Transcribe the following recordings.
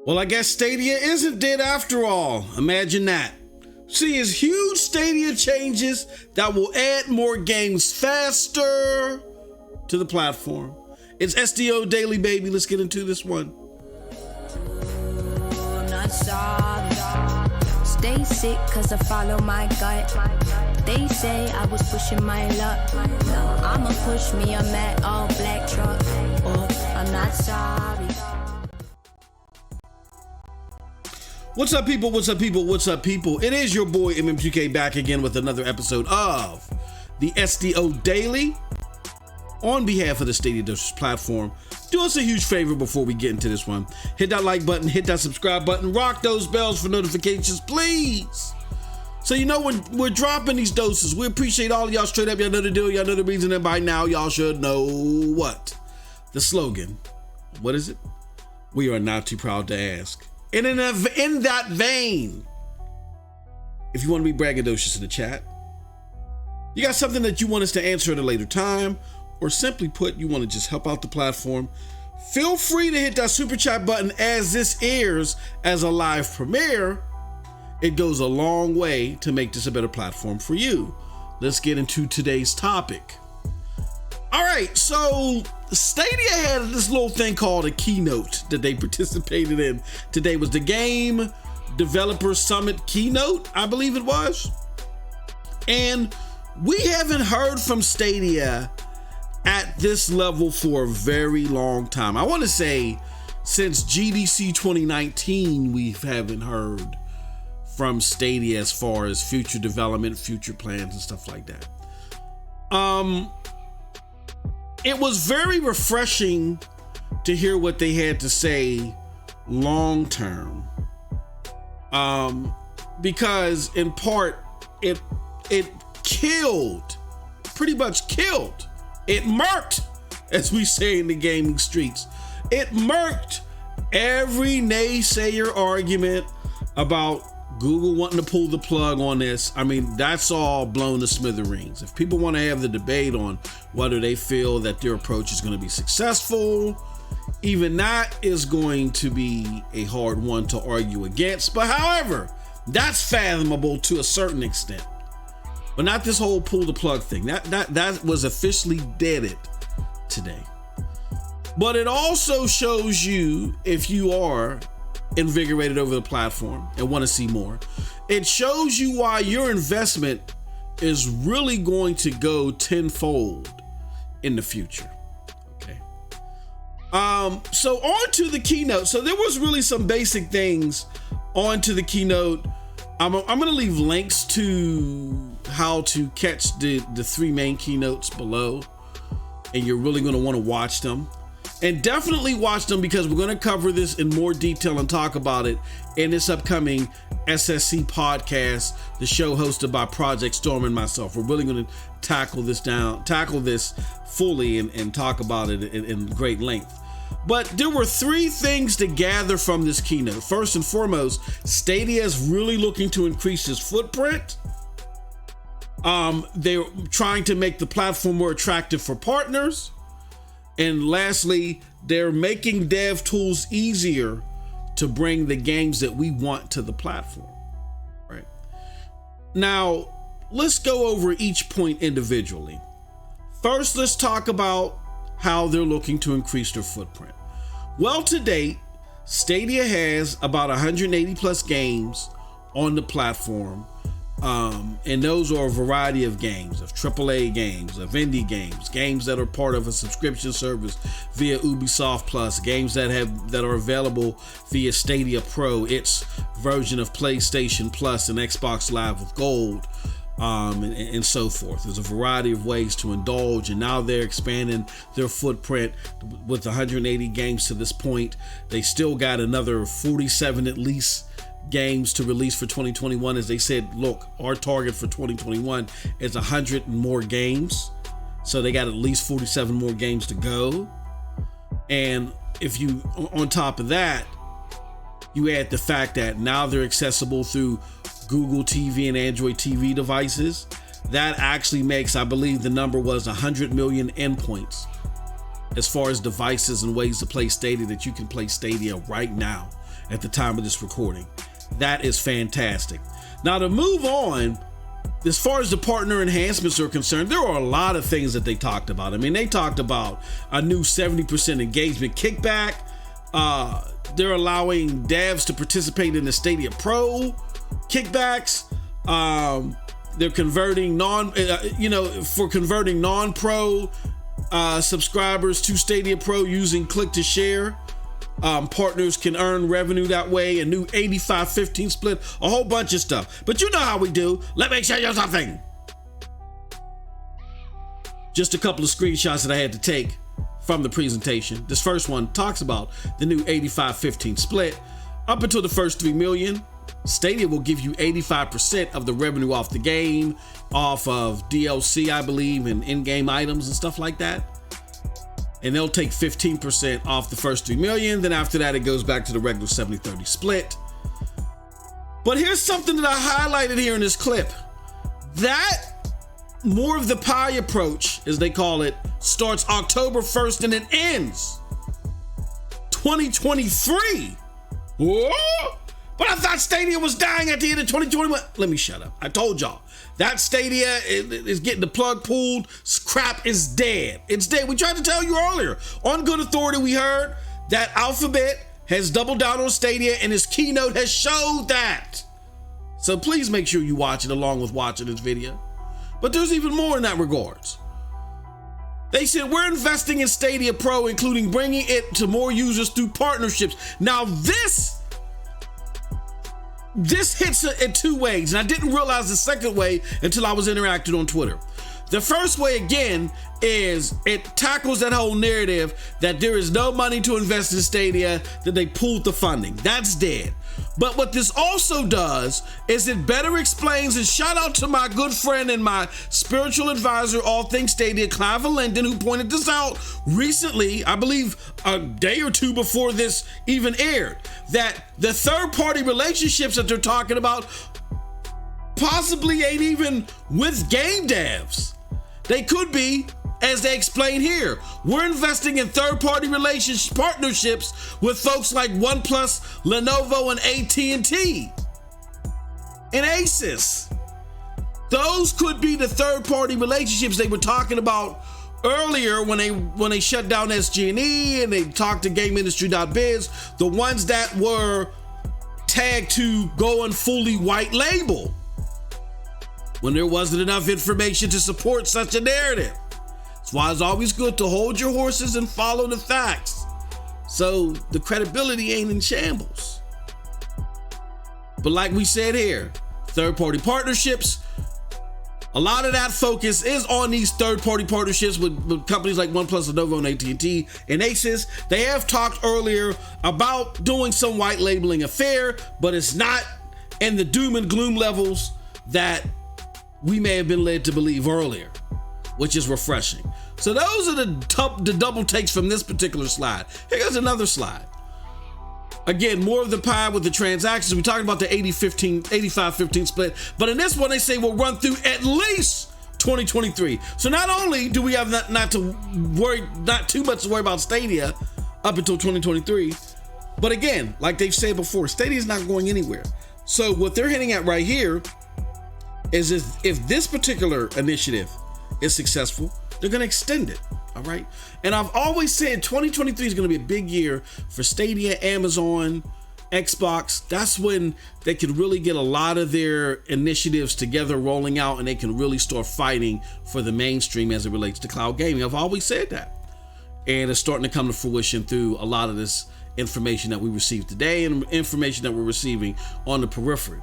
Well, I guess Stadia isn't dead after all. Imagine that. See, it's huge Stadia changes that will add more games faster to the platform. It's SDO Daily, baby. Let's get into this one. I'm not sorry. Stay sick cause I follow my gut. They say I was pushing my luck. I'ma push me a matte all black truck. Oh, I'm not sorry. What's up, people? What's up, people? What's up, people? It is your boy MM2K back again with another episode of the SDO Daily. On behalf of the Stadia Dosage platform, do us a huge favor before we get into this one. Hit that like button, hit that subscribe button, rock those bells for notifications, please. So you know when we're dropping these doses, we appreciate all of y'all straight up. Y'all know the deal, y'all know the reason, and by now y'all should know what? The slogan. What is it? We are not too proud to ask. And in that vein, if you want to be braggadocious in the chat, you got something that you want us to answer at a later time, or simply put, you want to just help out the platform, feel free to hit that super chat button as this airs as a live premiere. It goes a long way to make this a better platform for you. Let's get into today's topic. All right, so Stadia had this little thing called a Keynote that they participated in. Today was the Game Developer Summit Keynote, I believe it was. And we haven't heard from Stadia at this level for a very long time. I want to say since GDC 2019, we haven't heard from Stadia as far as future development, future plans, and stuff like that. It was very refreshing to hear what they had to say long term, because in part it killed, pretty much killed. It murked, as we say in the gaming streets. It murked every naysayer argument about Google wanting to pull the plug on this. I mean, that's all blown to smithereens. If people want to have the debate on whether they feel that their approach is going to be successful, even that is going to be a hard one to argue against. But however, that's fathomable to a certain extent. But not this whole pull the plug thing. That was officially deaded today. But it also shows you, if you are invigorated over the platform and want to see more, it shows you why your investment is really going to go tenfold in the future. Okay. So on to the keynote. So there was really some basic things onto the keynote. I'm going to leave links to how to catch the three main keynotes below, and you're really going to want to watch them. And definitely watch them, because we're going to cover this in more detail and talk about it in this upcoming SSC podcast, the show hosted by Project Storm and myself. We're really going to tackle this fully and talk about it in great length. But there were three things to gather from this keynote. First and foremost, Stadia is really looking to increase its footprint. They're trying to make the platform more attractive for partners. And lastly, they're making dev tools easier to bring the games that we want to the platform. Right. Now, let's go over each point individually. First, let's talk about how they're looking to increase their footprint. Well, to date, Stadia has about 180 plus games on the platform. And those are a variety of games, of AAA games, of indie games, games that are part of a subscription service via Ubisoft Plus, games that are available via Stadia Pro, its version of PlayStation Plus and Xbox Live with Gold, and so forth. There's a variety of ways to indulge, and now they're expanding their footprint with 180 games to this point. They still got another 47 at least games to release for 2021. As they said, look, our target for 2021 is 100 more games, so they got at least 47 more games to go. And if you, on top of that, you add the fact that now they're accessible through Google TV and Android TV devices, that actually makes, I believe the number was 100 million endpoints as far as devices and ways to play Stadia, that you can play Stadia right now. at the time of this recording. That is fantastic. Now to move on, as far as the partner enhancements are concerned, there are a lot of things that they talked about. I mean, they talked about a new 70% engagement kickback. They're allowing devs to participate in the Stadia Pro kickbacks. They're converting converting non-pro subscribers to Stadia Pro using click to share. Partners can earn revenue that way, a new 85-15 split, a whole bunch of stuff. But you know how we do. Let me show you something. Just a couple of screenshots that I had to take from the presentation. This first one talks about the new 85-15 split. Up until the first 3 million, Stadia will give you 85% of the revenue off the game, off of DLC, I believe, and in-game items and stuff like that. And they'll take 15% off the first 3 million. Then after that, it goes back to the regular 70-30 split. But here's something that I highlighted here in this clip. That more of the pie approach, as they call it, starts October 1st and it ends 2023. Whoa! But I thought Stadia was dying at the end of 2021. Let me shut up. I told y'all. That Stadia is getting the plug pulled. Crap is dead. It's dead. We tried to tell you earlier. On good authority, we heard that Alphabet has doubled down on Stadia and his keynote has showed that. So please make sure you watch it along with watching this video. But there's even more in that regards. They said, we're investing in Stadia Pro, including bringing it to more users through partnerships. Now this hits in two ways, and I didn't realize the second way until I was interacting on Twitter. The first way, again, is it tackles that whole narrative that there is no money to invest in Stadia, that they pulled the funding. That's dead. But what this also does is it better explains, and shout out to my good friend and my spiritual advisor, all things Stadia, Clive Linden, who pointed this out recently, I believe a day or two before this even aired, that the third-party relationships that they're talking about possibly ain't even with game devs. They could be, as they explain here. We're investing in third-party partnerships with folks like OnePlus, Lenovo, and AT&T, and Asus. Those could be the third-party relationships they were talking about earlier when they shut down SG&E and they talked to GameIndustry.biz, the ones that were tagged to going fully white label when there wasn't enough information to support such a narrative. That's why it's always good to hold your horses and follow the facts, so the credibility ain't in shambles. But like we said here, third-party partnerships, a lot of that focus is on these third-party partnerships with companies like OnePlus, Lenovo, and AT&T, and Asus. They have talked earlier about doing some white labeling affair, but it's not in the doom and gloom levels that we may have been led to believe earlier, which is refreshing. So those are the double takes from this particular slide. Here goes another slide. Again, more of the pie with the transactions. We talked about the 85-15 split, but in this one they say we'll run through at least 2023. So not only do we have not too much to worry about Stadia up until 2023, but again, like they've said before, Stadia is not going anywhere. So what they're hitting at right here is if this particular initiative is successful, they're going to extend it. All right. And I've always said 2023 is going to be a big year for Stadia, Amazon, Xbox. That's when they can really get a lot of their initiatives together rolling out, and they can really start fighting for the mainstream as it relates to cloud gaming. I've always said that. And it's starting to come to fruition through a lot of this information that we received today and information that we're receiving on the periphery.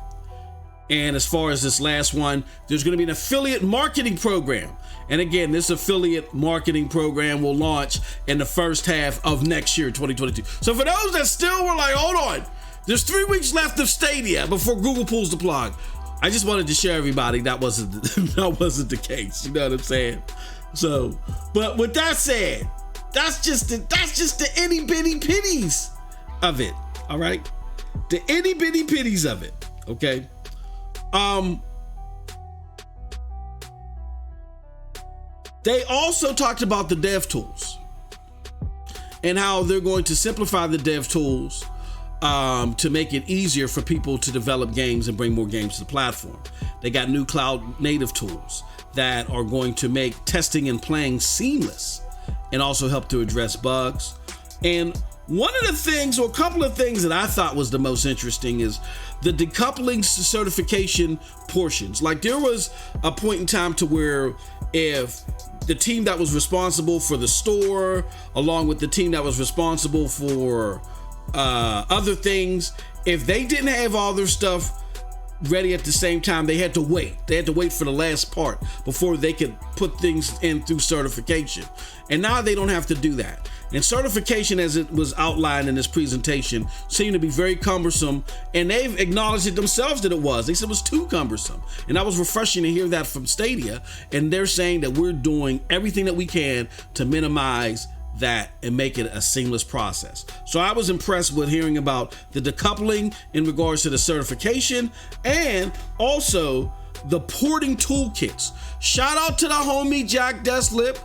And as far as this last one, there's going to be an affiliate marketing program. And again, this affiliate marketing program will launch in the first half of next year, 2022. So for those that still were like, hold on, there's 3 weeks left of Stadia before Google pulls the plug, I just wanted to share everybody that wasn't the case. You know what I'm saying? So, but with that said, that's just the itty bitty pitties of it. All right, the itty bitty pitties of it. Okay. They also talked about the dev tools and how they're going to simplify the dev tools to make it easier for people to develop games and bring more games to the platform. They got new cloud native tools that are going to make testing and playing seamless and also help to address bugs. And one of the things, or a couple of things that I thought was the most interesting is the decoupling certification portions. Like there was a point in time to where if the team that was responsible for the store, along with the team that was responsible for other things, if they didn't have all their stuff ready at the same time, they had to wait. They had to wait for the last part before they could put things in through certification. And now they don't have to do that. And certification, as it was outlined in this presentation, seemed to be very cumbersome, and they've acknowledged it themselves that it was. They said it was too cumbersome. And that was refreshing to hear that from Stadia. And they're saying that we're doing everything that we can to minimize that and make it a seamless process. So I was impressed with hearing about the decoupling in regards to the certification and also the porting toolkits. Shout out to the homie Jack Deslip,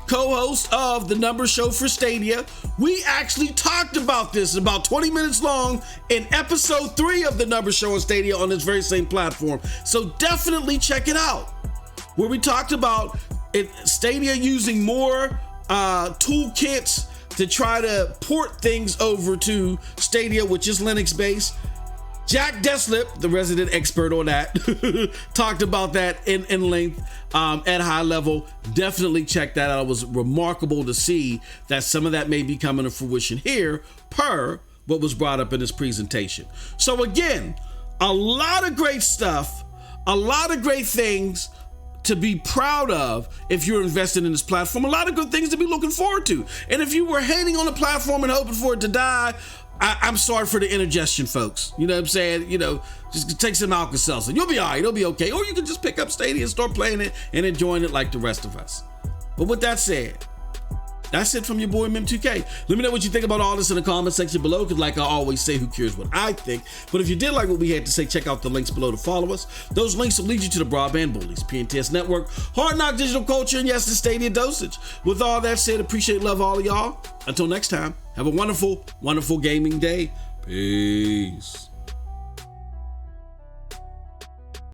co-host of the Numbers Show for Stadia. We actually talked about this about 20 minutes long in episode 3 of the Numbers Show on Stadia on this very same platform. So definitely check it out, where we talked about Stadia using more toolkits to try to port things over to Stadia, which is Linux based. Jack Deslip, the resident expert on that, talked about that in length at high level. Definitely check that out. It was remarkable to see that some of that may be coming to fruition here per what was brought up in this presentation. So again, a lot of great stuff, a lot of great things to be proud of if you're invested in this platform. A lot of good things to be looking forward to. And if you were hating on the platform and hoping for it to die, I'm sorry for the indigestion, folks. You know what I'm saying? You know, just take some Alka-Seltzer. You'll be all right. It'll be okay. Or you can just pick up Stadia and start playing it and enjoying it like the rest of us. But with that said, that's it from your boy Mim2K. Let me know what you think about all this in the comment section below, because like I always say, who cares what I think? But if you did like what we had to say, check out the links below to follow us. Those links will lead you to the Broadband Bullies, PNTS Network, Hard Knock Digital Culture, and yes, the Stadia Dosage. With all that said, appreciate, love all of y'all. Until next time, have a wonderful, wonderful gaming day. Peace.